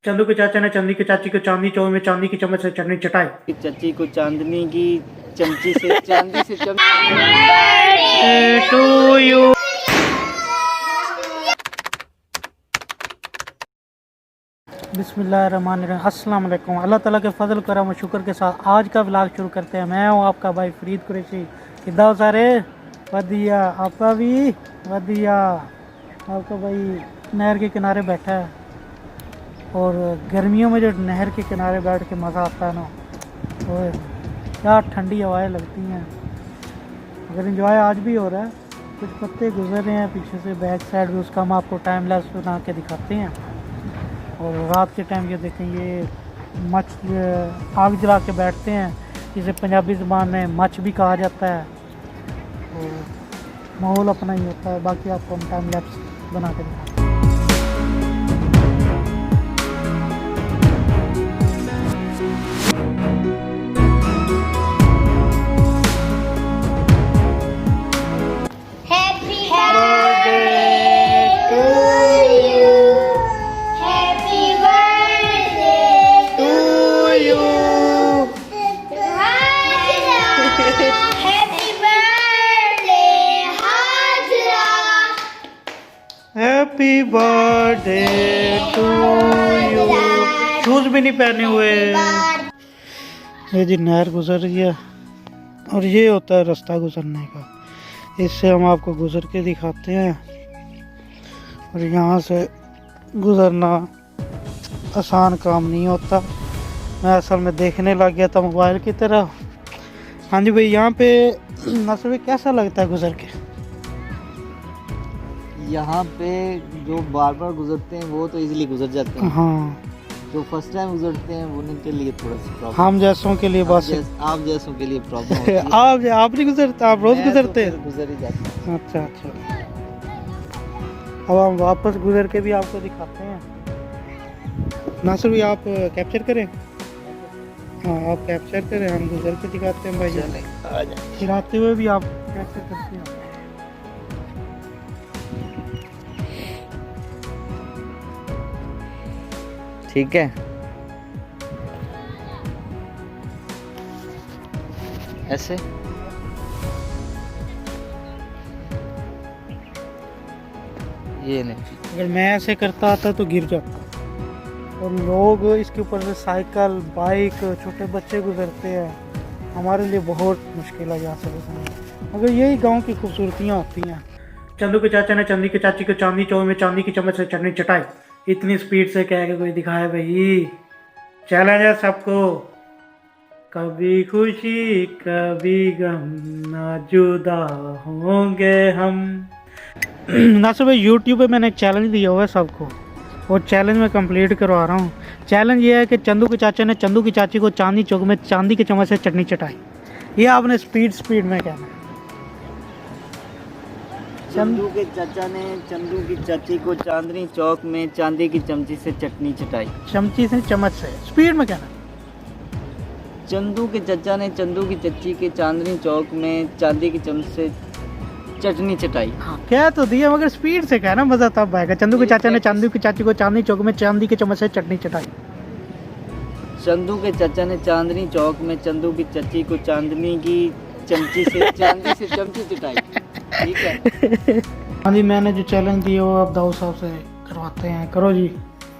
चंदू के चाचा ने चंदी के चाची को चांदी चौक में चांदी की चम्मच से चटनी चटाई। चाची को चांदनी की चमची से चांदी से टू यू। बिस्मिल्लाहिर्रहमानिर्रहीम। अस्सलाम वालेकुम। अल्लाह ताला के फजल करम और शुक्र के साथ आज का व्लॉग शुरू करते हैं। मैं हूँ आपका भाई फरीद कुरैशी। किदा हो सारे? वधिया। आपका भी वधिया। आपका भाई नहर के किनारे बैठा है और गर्मियों में जो नहर के किनारे बैठ के मज़ा आता है ना, तो क्या ठंडी हवाएं लगती हैं। अगर इंजॉय आज भी हो रहा है, कुछ पत्ते गुजर रहे हैं पीछे से बैक साइड में, उसका हम आपको टाइम लैप्स बना के दिखाते हैं। और रात के टाइम ये देखें, ये मच आग जला के बैठते हैं, जिसे पंजाबी ज़बान में मच भी कहा जाता है। तो माहौल अपना ही होता है। बाकी आपको हम टाइम लैप्स बना के दिखाते हैं। Happy birthday to you. Shoes भी नहीं पहने हुए। ये जी नहर गुजर रही है और ये होता है रास्ता गुजरने का। इससे हम आपको गुजर के दिखाते हैं। और यहाँ से गुजरना आसान काम नहीं होता। मैं असल में देखने लग गया था मोबाइल की तरह। हाँ जी भाई, यहाँ पे नसर कैसा लगता है गुजर के? यहाँ पे जो बार बार गुजरते हैं वो तो इजीली गुजर जाते हैं। हाँ, जो फर्स्ट टाइम गुजरते हैं उनके लिए थोड़ा सा प्रॉब्लम। हम जैसों के लिए बस आप जैसों के लिए प्रॉब्लम होती है। आप नहीं गुजरते? आप रोज गुजरते हैं? गुजर ही जाते हैं। अच्छा अच्छा। अब हम वापस गुजर के भी आपको दिखाते हैं। नासिर भाई, आप कैप्चर करें। हाँ, आप कैप्चर करें, हम गुजर के दिखाते हैं भाई। गिराते हुए भी आप कैप्चर करते हैं। ठीक है, ऐसे ये नहीं। अगर मैं ऐसे करता आता तो गिर जाता। और लोग इसके ऊपर से साइकिल, बाइक, छोटे बच्चे गुजरते हैं। हमारे लिए बहुत मुश्किल है यहाँ से गुजरना। मगर यही गांव की खूबसूरतियाँ होती हैं। चंदू के चाचा ने चंदी के चाची को चांदी चौक में चांदी की चम्मच से चटनी चटाई। इतनी स्पीड से कह के कोई दिखाए भाई। चैलेंज है सबको। कभी खुशी कभी गम, ना जुदा होंगे हम। नासिर भाई, यूट्यूब पे मैंने एक चैलेंज दिया हुआ है सबको, और चैलेंज मैं कंप्लीट करवा रहा हूँ। चैलेंज ये है कि चंदू के चाचा ने चंदू की चाची को चांदी चौक में चांदी की चम्मच से चटनी चटाई। ये आपने स्पीड में कहना है। चंदू के चाचा ने चंदू की चाची को चांदनी चौक में चांदी की चमची से चटनी चटाई। चमची से चम्मच से स्पीड में कहना। चंदू के चाचा ने चंदू की चाची के चांदनी चौक में चांदी की चमच से चटनी चटाई। हाँ, क्या तो दिया, मगर स्पीड से कहना, मजा तब आएगा। चंदू के चाचा ने चंदू की चाची को चांदनी चौक में चांदी की चम्मच से चटनी चटाई। चंदू के चाचा ने चांदनी चौक में चंदू की चाची को चांदनी की चमची से चांदी से चमची चटाई। ठीक है। हाँ जी, मैंने जो चैलेंज दिया वो अब दाऊद साहब से करवाते हैं। करो जी।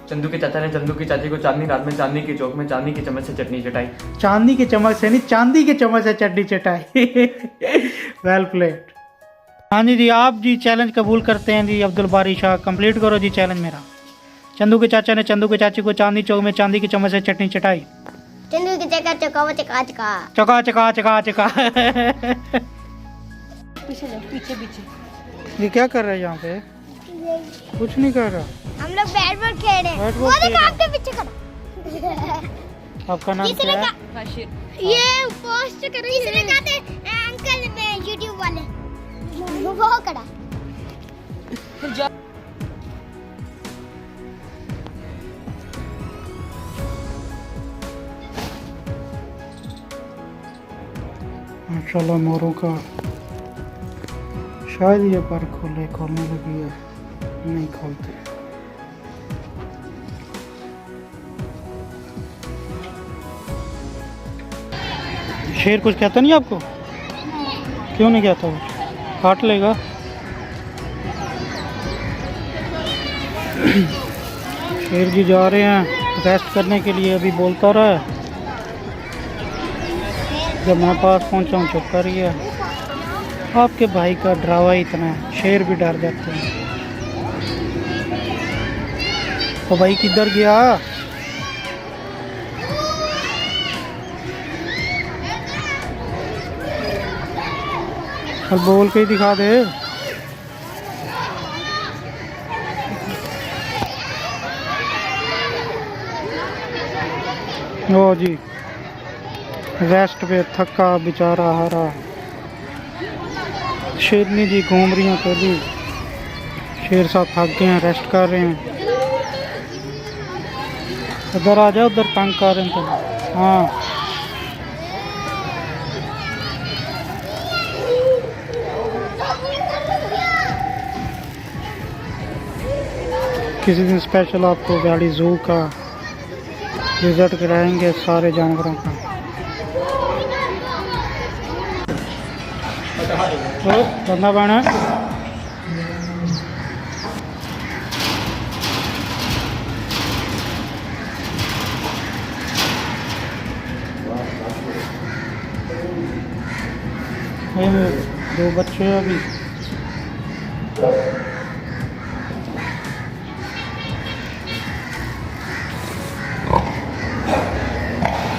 चंदू के चाचा ने चंदू की चाची को चांदनी रात में चांदनी की चौक में चांदी की चम्मच से चटनी चटाई। चांदी की चम्मच से नहीं, चांदी की चम्मच से चटनी चटाई। Well played. हाँ जी, आप जी चैलेंज कबूल करते हैं जी। अब्दुल बारी शाह, कंप्लीट करो जी चैलेंज मेरा। चंदू के चाचा ने चंदू की चाची को चांदी चौक में चांदी की चम्मच से चटनी चटाई। चंदू की चका चका चका चका चका चका चका चका। पीछे पीछे। ये क्या कर रहा है यहाँ पे? कुछ नहीं कर रहा। हम लोग बैट बॉल खेल रहे हैं। वो देखो आपके पीछे खड़ा। आपका नाम क्या है? ये पोस्ट कर रही है। इसने कहा था अंकल में यूट्यूब वाले वो खड़ा। माशाल्लाह, मोरों का शायद ये पर खोलने लगी है, नहीं खोलते। शेर कुछ कहता नहीं आपको? क्यों नहीं कहता वो? काट लेगा। शेर जी जा रहे हैं रेस्ट करने के लिए, अभी बोलता रहा है, जब मैं पास पहुंचा हूँ चुप कर गया। आपके भाई का डरावा इतना है, शेर भी डर जाते हैं। तो भाई किधर गया? चल बोल के ही दिखा दे। ओ जी रेस्ट पे थका बेचारा हारा। शेरनी जी घूम रही हैं अकेली, शेर साहब थक गए हैं, रेस्ट कर रहे हैं। उधर आ जाओ, उधर तंग कर रहे हैं तुम। हाँ किसी दिन स्पेशल आपको गाड़ी जू का विजिट कराएंगे सारे जानवरों का। तो बंदा बना दो बच्चे हैं अभी।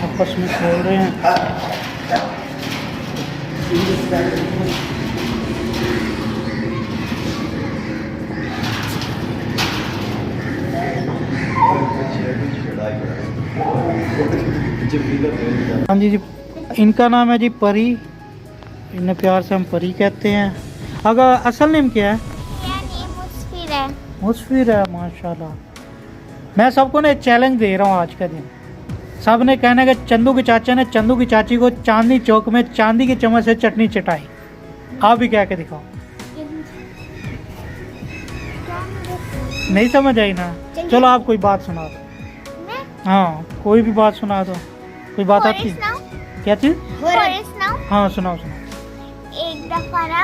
आपस में खेल रहे हैं। हाँ जी, इनका नाम है जी परी, इन्हें प्यार से हम परी कहते हैं। अगर असल नेम क्या है? मुस्फिर है। मुस्फिर है, माशाल्लाह। मैं सबको ना एक चैलेंज दे रहा हूँ आज का दिन। सब ने कहना है कि चंदू के चाचा ने चंदू की चाची को चांदनी चौक में चांदी की चम्मच से चटनी चटाई। आप भी कह के दिखाओ। नहीं समझ आई ना? चलो आप कोई बात सुना दो। हाँ कोई भी बात सुना दो। कोई बात आती है? क्या चीज? हाँ सुनाओ सुनाओ। एक दफा ना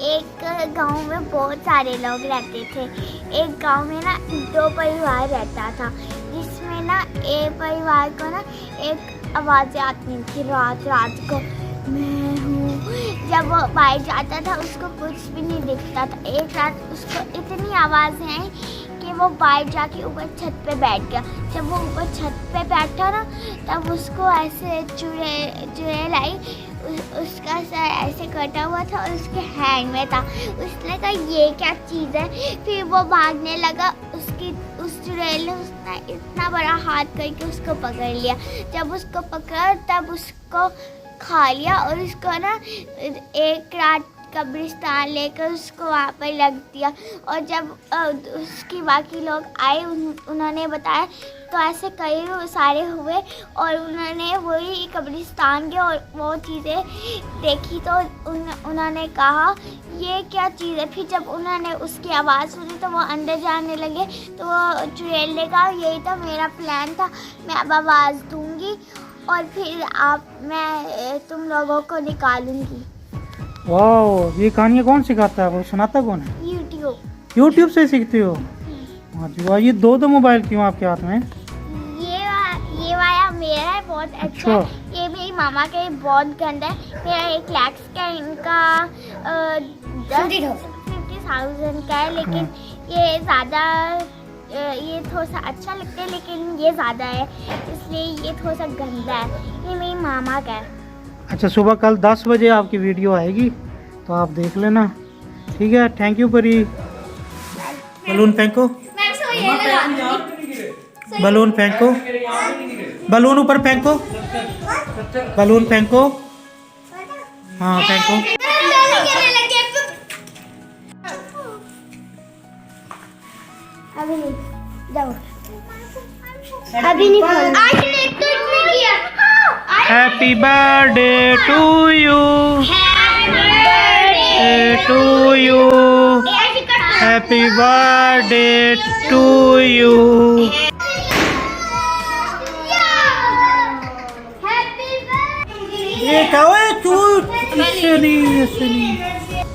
एक गांव में बहुत सारे लोग रहते थे। एक गांव में ना 2 परिवार रहता था, जिसमें ना एक परिवार को ना एक आवाज़ आती थी रात रात को, मैं हूँ। जब वो बाहर जाता था उसको कुछ भी नहीं दिखता था। एक रात उसको इतनी आवाज़ें आई कि वो बाहर जाके ऊपर छत पे बैठ गया। जब वो ऊपर छत पे बैठा ना तब उसको ऐसे चुड़ैल आई, उसका सर ऐसे कटा हुआ था और उसके हैंड में था। उसने कहा ये क्या चीज़ है, फिर वो भागने लगा। उस चुड़ैल ने उसने इतना बड़ा हाथ करके उसको पकड़ लिया। जब उसको पकड़ तब उसको खा लिया और उसको ना एक रात कब्रिस्तान लेकर उसको वहाँ पर रख दिया। और जब उसके बाकी लोग आए उन्होंने बताया तो ऐसे कई सारे हुए और उन्होंने वही कब्रिस्तान के और वो चीज़ें देखी तो उन्होंने कहा ये क्या चीज़ है। फिर जब उन्होंने उसकी आवाज़ सुनी तो वो अंदर जाने लगे। तो वो चुड़ैल ने कहा यही तो मेरा प्लान था, मैं अब आवाज़ दूँगी और फिर मैं तुम लोगों को निकालूंगी। वाह, ये कहानियाँ कौन सिखाता है? वो सुनाता कौन है? यूट्यूब से सीखते हो? हाँ जी वाह। ये 2 मोबाइल क्यों आपके हाथ में? ये वाला मेरा है, बहुत अच्छा है। ये मेरी मामा का है, बहुत गंदा है। मेरा 1 लाख का, इनका 50,000 का है। लेकिन ये ज़्यादा ये थोड़ा सा अच्छा लगता है लेकिन ये ज़्यादा है, इसलिए ये थोड़ा सा गंदा है। ये मेरी मामा का है। अच्छा, सुबह कल 10 बजे आपकी वीडियो आएगी तो आप देख लेना, ठीक है? थैंक यू परी। बलून फेंको, बलून फेंको, बलून ऊपर फेंको, बलून फेंको। हाँ फेंको। अभी नहीं जाओ, अभी नहीं खोलना। Happy birthday to you, to you, happy birthday to you. ये क्या है? चूत, इससे नहीं, इससे नहीं।